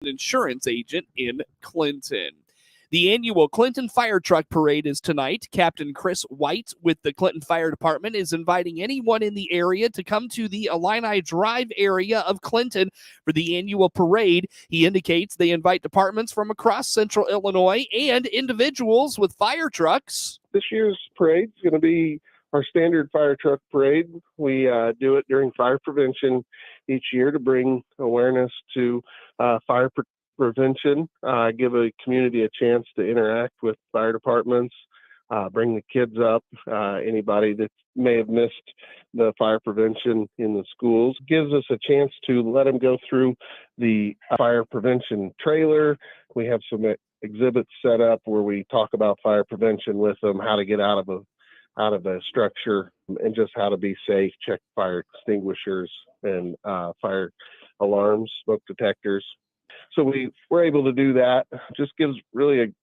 insurance agent in Clinton. The annual Clinton Fire Truck Parade is tonight. Captain Chris White with the Clinton Fire Department is inviting anyone in the area to come to the Illini Drive area of Clinton for the annual parade. He indicates they invite departments from across central Illinois and individuals with fire trucks. This year's parade is going to be our standard fire truck parade. We do it during fire prevention each year to bring awareness to fire prevention, give a community a chance to interact with fire departments, bring the kids up, anybody that may have missed the fire prevention in the schools. Gives us a chance to let them go through the fire prevention trailer. We have some exhibits set up where we talk about fire prevention with them, how to get out of a structure and just how to be safe, check fire extinguishers and fire alarms, smoke detectors. So we were able to do that. Just gives really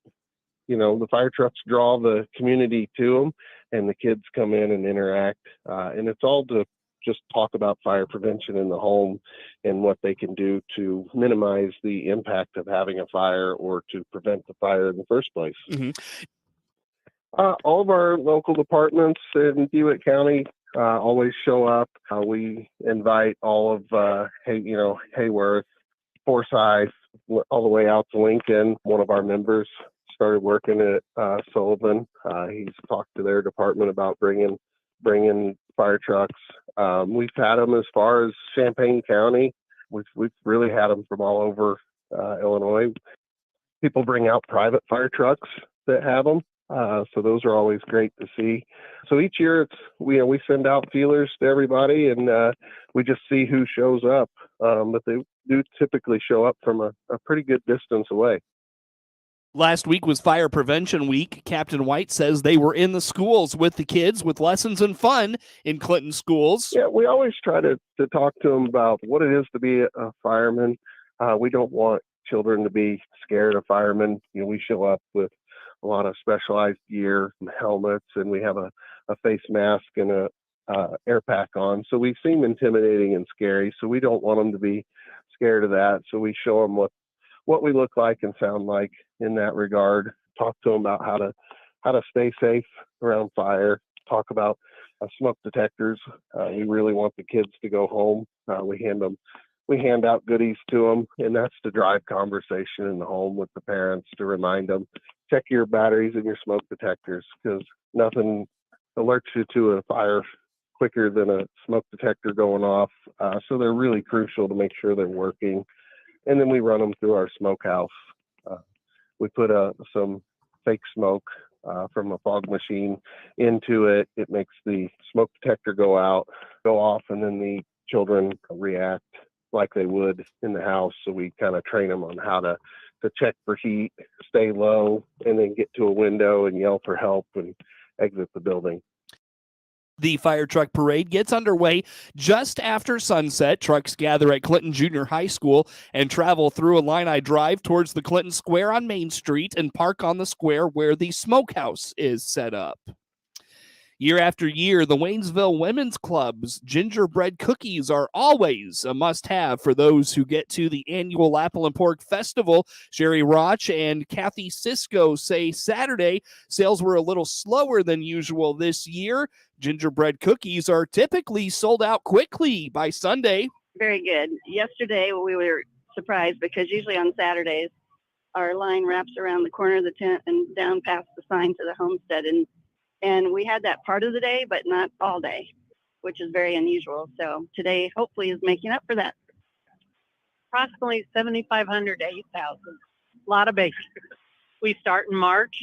the fire trucks draw the community to them and the kids come in and interact. And it's all to just talk about fire prevention in the home and what they can do to minimize the impact of having a fire or to prevent the fire in the first place. Mm-hmm. All of our local departments in Dewitt County always show up. We invite all of Hayworth, Forsyth, all the way out to Lincoln. One of our members started working at Sullivan. He's talked to their department about bringing fire trucks. We've had them as far as Champaign County. We've really had them from all over Illinois. People bring out private fire trucks that have them. So those are always great to see. So each year we send out feelers to everybody and we just see who shows up. But they do typically show up from a pretty good distance away. Last week was Fire Prevention Week. Captain White says they were in the schools with the kids with lessons and fun in Clinton schools. Yeah, we always try to talk to them about what it is to be a fireman. We don't want children to be scared of firemen. We show up with a lot of specialized gear, helmets, and we have a face mask and a air pack on. So we seem intimidating and scary. So we don't want them to be scared of that. So we show them what we look like and sound like in that regard. Talk to them about how to stay safe around fire. Talk about smoke detectors. We really want the kids to go home. We hand out goodies to them, and that's to drive conversation in the home with the parents to remind them, check your batteries and your smoke detectors because nothing alerts you to a fire quicker than a smoke detector going off. So they're really crucial to make sure they're working. And then we run them through our smokehouse. We put some fake smoke from a fog machine into it. It makes the smoke detector go off, and then the children react like they would in the house. So we kind of train them on how to check for heat, stay low, and then get to a window and yell for help and exit the building. The fire truck parade gets underway just after sunset. Trucks gather at Clinton Junior High School and travel through Illini Drive towards the Clinton Square on Main Street and park on the square where the smokehouse is set up. Year after year, the Waynesville Women's Club's gingerbread cookies are always a must-have for those who get to the annual Apple and Pork Festival. Sherry Roch and Kathy Sisko say Saturday sales were a little slower than usual this year. Gingerbread cookies are typically sold out quickly by Sunday. Very good. Yesterday, we were surprised because usually on Saturdays, our line wraps around the corner of the tent and down past the sign to the homestead. And we had that part of the day, but not all day, which is very unusual. So today, hopefully, is making up for that. Approximately 7,500 to 8,000. A lot of baking. We start in March.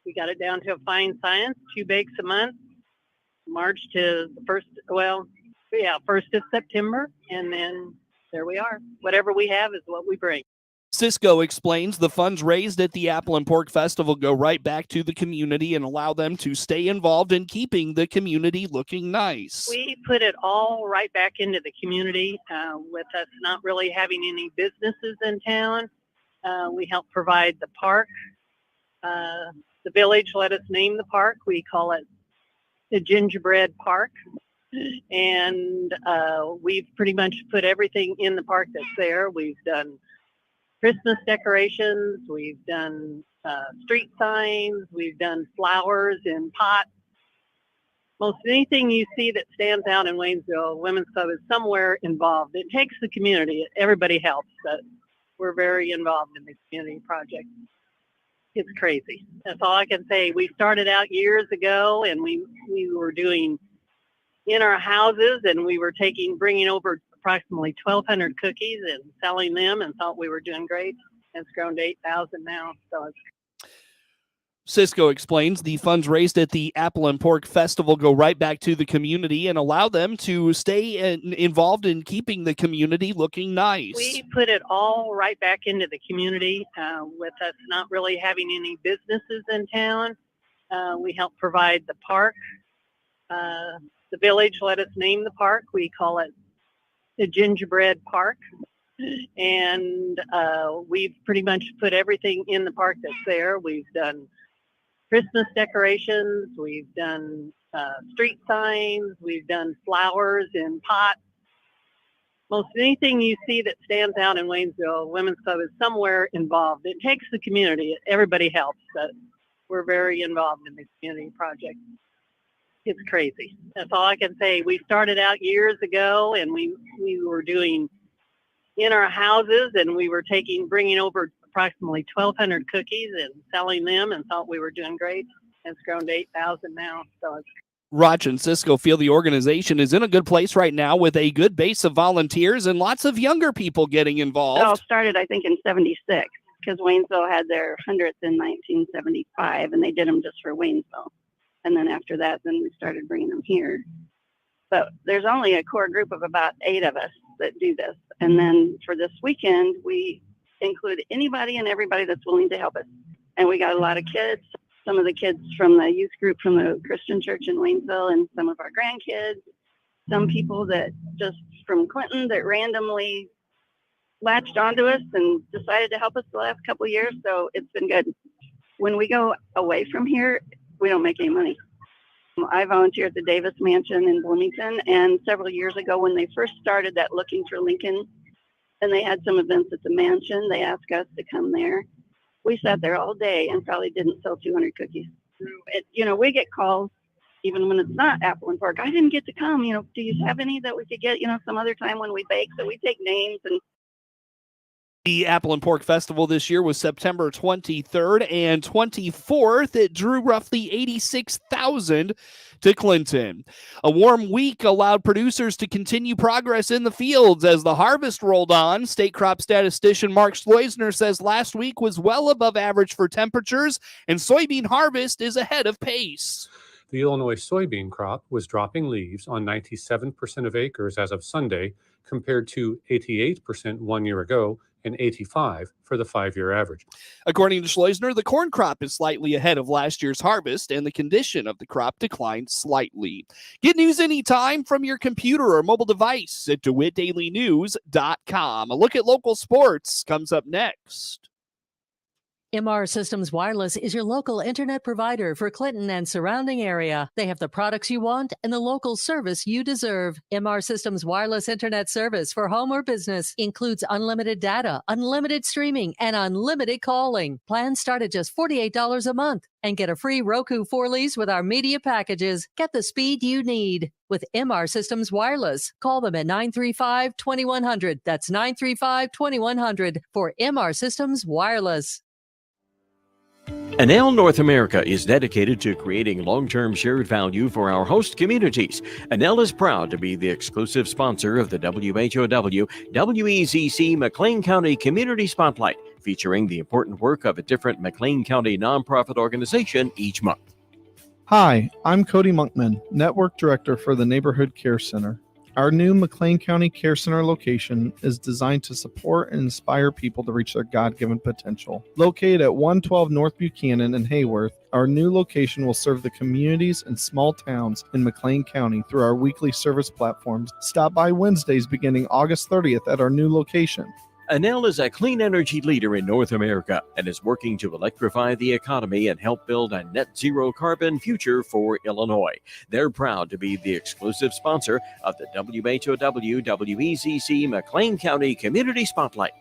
We got it down to a fine science, 2 bakes a month. March to the first of September. And then there we are. Whatever we have is what we bring. Sisko explains the funds raised at the Apple and Pork Festival go right back to the community and allow them to stay involved in keeping the community looking nice. We put it all right back into the community with us not really having any businesses in town. We help provide the park. The village let us name the park. We call it the Gingerbread Park. And we've pretty much put everything in the park that's there. We've done Christmas decorations. We've done street signs. We've done flowers in pots. Most anything you see that stands out in Waynesville, Women's Club is somewhere involved. It takes the community. Everybody helps, but we're very involved in the community project. It's crazy. That's all I can say. We started out years ago, and we were doing in our houses, and we were bringing over approximately 1,200 cookies and selling them, and thought we were doing great. It's grown to 8,000 now. So it's Cisco explains the funds raised at the Apple and Pork Festival go right back to the community and allow them to stay involved in keeping the community looking nice. We put it all right back into the community with us not really having any businesses in town. We help provide the park. The village let us name the park. We call it the Gingerbread Park. And we've pretty much put everything in the park that's there. We've done Christmas decorations. We've done street signs. We've done flowers in pots. Most anything you see that stands out in Waynesville, Women's Club is somewhere involved. It takes the community. Everybody helps, but we're very involved in the community project. It's crazy. That's all I can say. We started out years ago, and we were doing in our houses, and we were bringing over approximately 1,200 cookies and selling them, and thought we were doing great. It's grown to 8,000 now. So it's Roch and Cisco feel the organization is in a good place right now with a good base of volunteers and lots of younger people getting involved. It all started, I think, in 76, because Waynesville had their 100th in 1975, and they did them just for Waynesville. And then after that, then we started bringing them here. But there's only a core group of about 8 of us that do this. And then for this weekend, we include anybody and everybody that's willing to help us. And we got a lot of kids, some of the kids from the youth group from the Christian church in Waynesville, and some of our grandkids, some people that just from Clinton that randomly latched onto us and decided to help us the last couple of years. So it's been good. When we go away from here, we don't make any money. I volunteer at the Davis Mansion in Bloomington, and several years ago when they first started that Looking for Lincoln, and they had some events at the mansion, they asked us to come there. We sat there all day and probably didn't sell 200 cookies. We get calls even when it's not Apple and Pork. I didn't get to come. Do you have any that we could get, some other time when we bake? So we take names. And the Apple and Pork Festival this year was September 23rd and 24th. It drew roughly 86,000 to Clinton. A warm week allowed producers to continue progress in the fields as the harvest rolled on. State crop statistician Mark Schleusner says last week was well above average for temperatures, and soybean harvest is ahead of pace. The Illinois soybean crop was dropping leaves on 97% of acres as of Sunday, compared to 88% 1 year ago and 85% for the 5-year average. According to Schleusner, the corn crop is slightly ahead of last year's harvest, and the condition of the crop declined slightly. Get news anytime from your computer or mobile device at DeWittDailyNews.com. A look at local sports comes up next. MR Systems Wireless is your local internet provider for Clinton and surrounding area. They have the products you want and the local service you deserve. MR Systems Wireless Internet service for home or business includes unlimited data, unlimited streaming, and unlimited calling. Plans start at just $48 a month and get a free Roku 4-lease with our media packages. Get the speed you need with MR Systems Wireless. Call them at 935-2100. That's 935-2100 for MR Systems Wireless. Enel North America is dedicated to creating long-term shared value for our host communities. Enel is proud to be the exclusive sponsor of the WHOW WEZC McLean County Community Spotlight, featuring the important work of a different McLean County nonprofit organization each month. Hi, I'm Cody Monkman, Network Director for the Neighborhood Care Center. Our new McLean County Care Center location is designed to support and inspire people to reach their God-given potential. Located at 112 North Buchanan in Hayworth, our new location will serve the communities and small towns in McLean County through our weekly service platforms. Stop by Wednesdays beginning August 30th at our new location. Enel is a clean energy leader in North America and is working to electrify the economy and help build a net zero carbon future for Illinois. They're proud to be the exclusive sponsor of the WHOW WEZC McLean County Community Spotlight.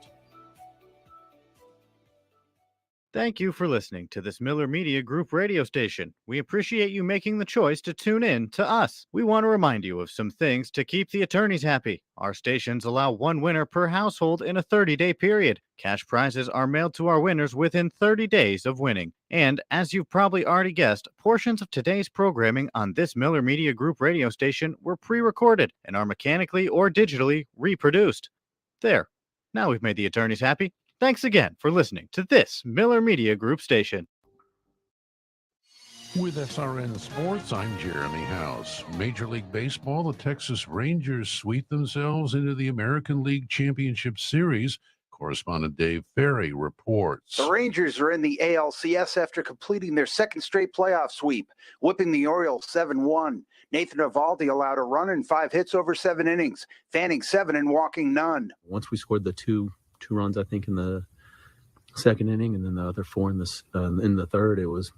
Thank you for listening to this Miller Media Group radio station. We appreciate you making the choice to tune in to us. We want to remind you of some things to keep the attorneys happy. Our stations allow one winner per household in a 30-day period. Cash prizes are mailed to our winners within 30 days of winning. And as you've probably already guessed, portions of today's programming on this Miller Media Group radio station were pre-recorded and are mechanically or digitally reproduced. There. Now we've made the attorneys happy. Thanks again for listening to this Miller Media Group station. With SRN Sports, I'm Jeremy House. Major League Baseball, the Texas Rangers sweep themselves into the American League Championship Series. Correspondent Dave Ferry reports. The Rangers are in the ALCS after completing their second straight playoff sweep, whipping the Orioles 7-1. Nathan Eovaldi allowed a run and 5 hits over 7 innings, fanning 7 and walking none. Once we scored the two runs, I think, in the second inning, and then the other 4 in the third, it was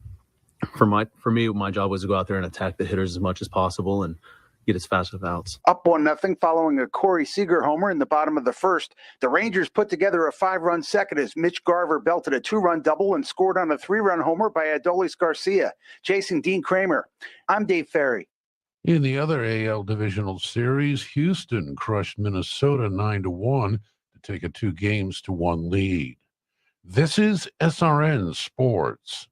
for me, my job was to go out there and attack the hitters as much as possible and get as fast as outs. Up 1-0 following a Corey Seager homer in the bottom of the first. The Rangers put together a 5-run second as Mitch Garver belted a 2-run double and scored on a 3-run homer by Adolis Garcia, chasing Dean Kramer. I'm Dave Ferry. In the other AL Divisional Series, Houston crushed Minnesota 9-1 to take a 2-1 lead. This is SRN Sports.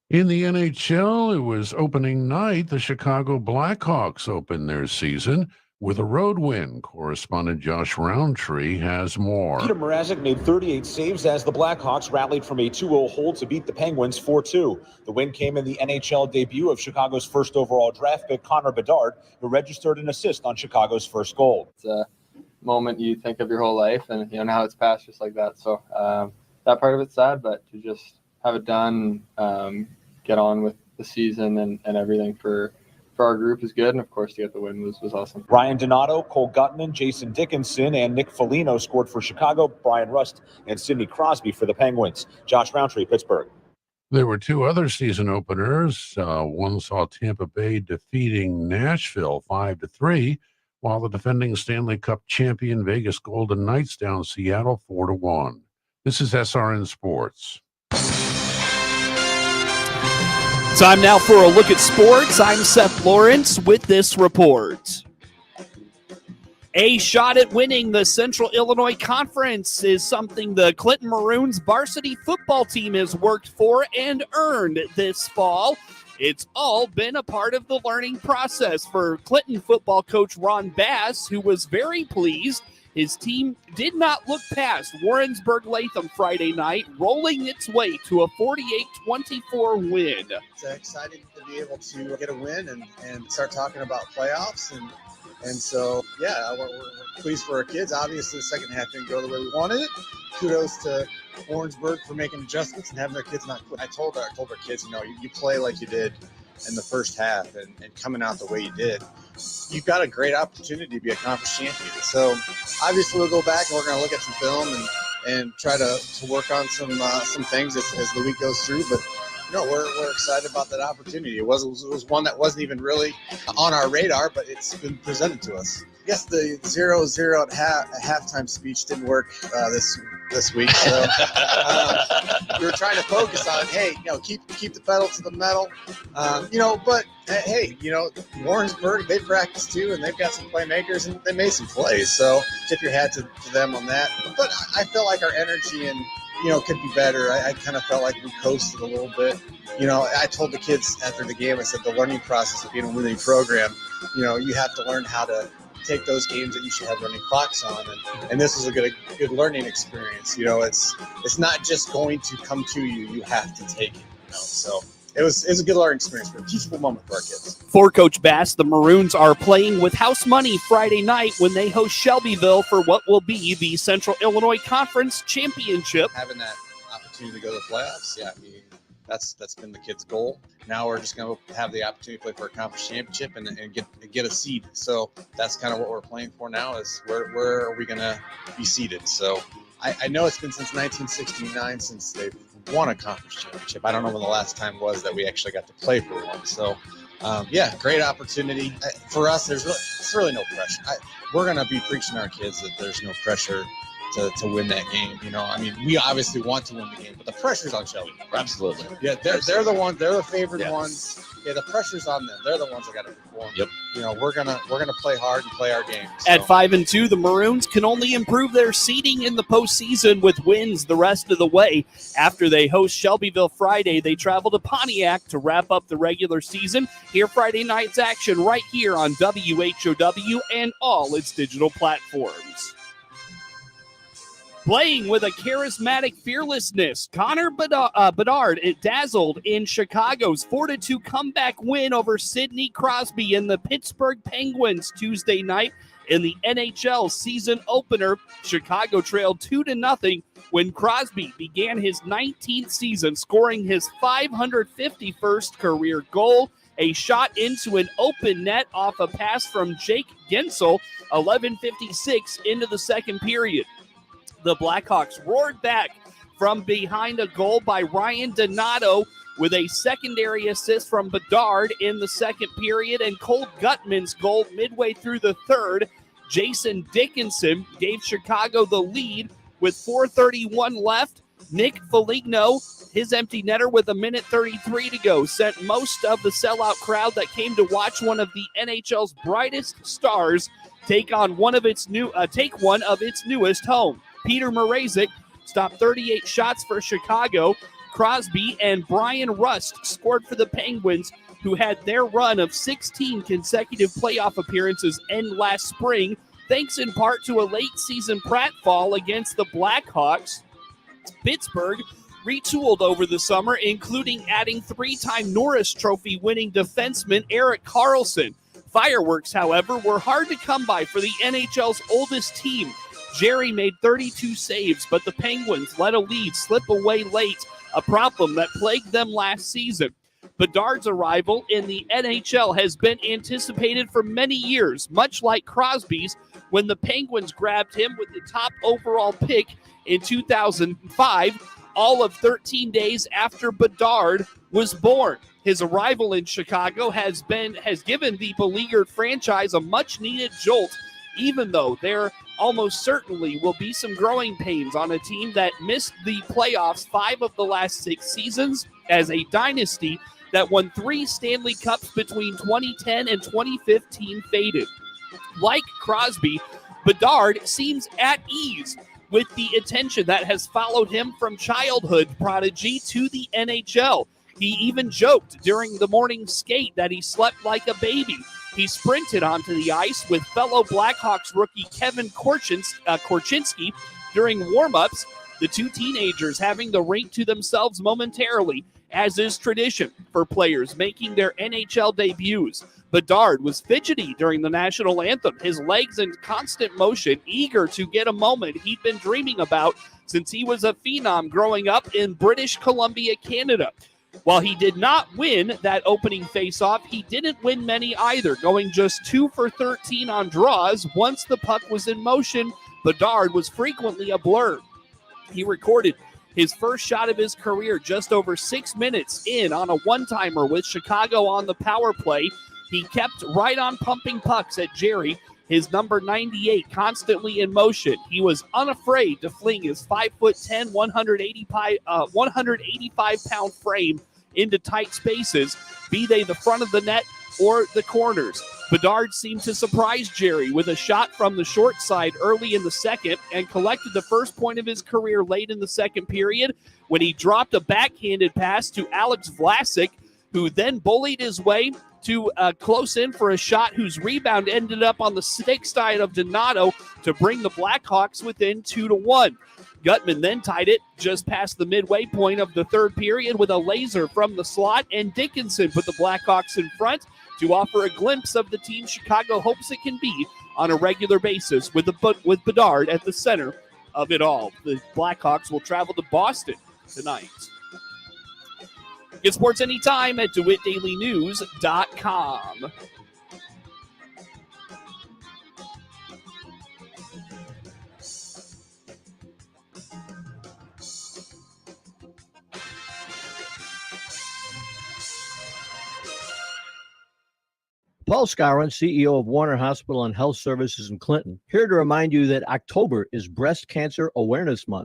In the NHL, it was opening night. The Chicago Blackhawks opened their season with a road win. Correspondent Josh Roundtree has more. Peter Mrazek made 38 saves as the Blackhawks rallied from a 2-0 hold to beat the Penguins 4-2. The win came in the NHL debut of Chicago's first overall draft pick, Connor Bedard, who registered an assist on Chicago's first goal. It's a moment you think of your whole life, and now it's passed just like that. So that part of it's sad, but to just have it done, get on with the season and everything for our group is good. And of course, to get the win was awesome. Ryan Donato, Cole Gutman, Jason Dickinson, and Nick Foligno scored for Chicago, Brian Rust and Sidney Crosby for the Penguins. Josh Roundtree, Pittsburgh. There were 2 other season openers. One saw Tampa Bay defeating Nashville 5-3, while the defending Stanley Cup champion Vegas Golden Knights down Seattle 4-1. This is SRN Sports. Time now for a look at sports. I'm Seth Lawrence with this report. A shot at winning the Central Illinois Conference is something the Clinton Maroons varsity football team has worked for and earned this fall. It's all been a part of the learning process for Clinton football coach Ron Bass, who was very pleased. His team did not look past Warrensburg-Latham Friday night, rolling its way to a 48-24 win. It's exciting to be able to get a win and start talking about playoffs. And so, yeah, we're pleased for our kids. Obviously, the second half didn't go the way we wanted it. Kudos to Warrensburg for making adjustments and having their kids not quit. I told our kids, you play like you did in the first half and coming out the way you did, you've got a great opportunity to be a conference champion. So obviously we'll go back and we're going to look at some film and try to work on some things as the week goes through. But we're excited about that opportunity. It was one that wasn't even really on our radar, but it's been presented to us. I guess the 0-0 at halftime speech didn't work this week. So we were trying to focus on, keep the pedal to the metal. But hey, Warrensburg, they practice too, and they've got some playmakers, and they made some plays. So tip your hat to them on that. But I felt like our energy and could be better. I kind of felt like we coasted a little bit. I told the kids after the game, I said the learning process of being a winning program, you have to learn how to take those games that you should have running clocks on, and this was a good learning experience. It's not just going to come to you; you have to take it. So it was a good learning experience, but a teachable moment for our kids. For Coach Bass, the Maroons are playing with house money Friday night when they host Shelbyville for what will be the Central Illinois Conference Championship. Having that opportunity to go to the playoffs, that's been the kids' goal. Now we're just going to have the opportunity to play for a conference championship and get a seed. So that's kind of what we're playing for now is where are we going to be seeded. So I know it's been since 1969 since they've won a conference championship. I don't know when the last time was that we actually got to play for one. So, great opportunity. For us, there's really no pressure. We're going to be preaching to our kids that there's no pressure to win that game. I mean, we obviously want to win the game, but the pressure's on Shelby. Absolutely. Yeah, they're the ones. They're the favored Yes. ones. Yeah, the pressure's on them. They're the ones that got to perform. Yep. We're gonna play hard and play our game. At 5-2, the Maroons can only improve their seeding in the postseason with wins the rest of the way. After they host Shelbyville Friday, they travel to Pontiac to wrap up the regular season. Hear Friday night's action right here on WHOW and all its digital platforms. Playing with a charismatic fearlessness, Connor Bedard dazzled in Chicago's 4-2 comeback win over Sidney Crosby and the Pittsburgh Penguins Tuesday night in the NHL season opener. Chicago trailed 2-0 when Crosby began his 19th season, scoring his 551st career goal, a shot into an open net off a pass from Jake Gensel, 11:56 into the second period. The Blackhawks roared back from behind a goal by Ryan Donato with a secondary assist from Bedard in the second period, and Cole Gutman's goal midway through the third. Jason Dickinson gave Chicago the lead with 4:31 left. Nick Foligno, his empty netter with 1:33 to go, sent most of the sellout crowd that came to watch one of the NHL's brightest stars take one of its newest home. Peter Mrazek stopped 38 shots for Chicago. Crosby and Brian Rust scored for the Penguins, who had their run of 16 consecutive playoff appearances end last spring, thanks in part to a late-season pratfall against the Blackhawks. Pittsburgh retooled over the summer, including adding three-time Norris Trophy-winning defenseman Erik Karlsson. Fireworks, however, were hard to come by for the NHL's oldest team. Jerry made 32 saves, but the Penguins let a lead slip away late, a problem that plagued them last season. Bedard's arrival in the NHL has been anticipated for many years, much like Crosby's when the Penguins grabbed him with the top overall pick in 2005, all of 13 days after Bedard was born. His arrival in Chicago has given the beleaguered franchise a much-needed jolt, even though there almost certainly will be some growing pains on a team that missed the playoffs 5 of the last 6 seasons as a dynasty that won 3 Stanley Cups between 2010 and 2015 faded. Like Crosby, Bedard seems at ease with the attention that has followed him from childhood prodigy to the NHL. He even joked during the morning skate that he slept like a baby. He sprinted onto the ice with fellow Blackhawks rookie Kevin Korchinski during warm-ups, the two teenagers having the rink to themselves momentarily, as is tradition for players making their NHL debuts. Bedard was fidgety during the national anthem, his legs in constant motion, eager to get a moment he'd been dreaming about since he was a phenom growing up in British Columbia, Canada. While he did not win that opening faceoff, he didn't win many either, going just 2 for 13 on draws. Once the puck was in motion, Bedard was frequently a blur. He recorded his first shot of his career just over 6 minutes in on a one-timer with Chicago on the power play. He kept right on pumping pucks at Jerry, his number 98, constantly in motion. He was unafraid to fling his 5'10", 185-pound frame into tight spaces, be they the front of the net or the corners. Bedard seemed to surprise Jerry with a shot from the short side early in the second and collected the first point of his career late in the second period when he dropped a backhanded pass to Alex Vlasic, who then bullied his way to close in for a shot whose rebound ended up on the stick side of Donato to bring the Blackhawks within 2-1. Gutman then tied it just past the midway point of the third period with a laser from the slot, and Dickinson put the Blackhawks in front to offer a glimpse of the team Chicago hopes it can be on a regular basis with Bedard at the center of it all. The Blackhawks will travel to Boston tonight. Get sports anytime at DeWittDailyNews.com. Paul Scourin, CEO of Warner Hospital and Health Services in Clinton, here to remind you that October is Breast Cancer Awareness Month.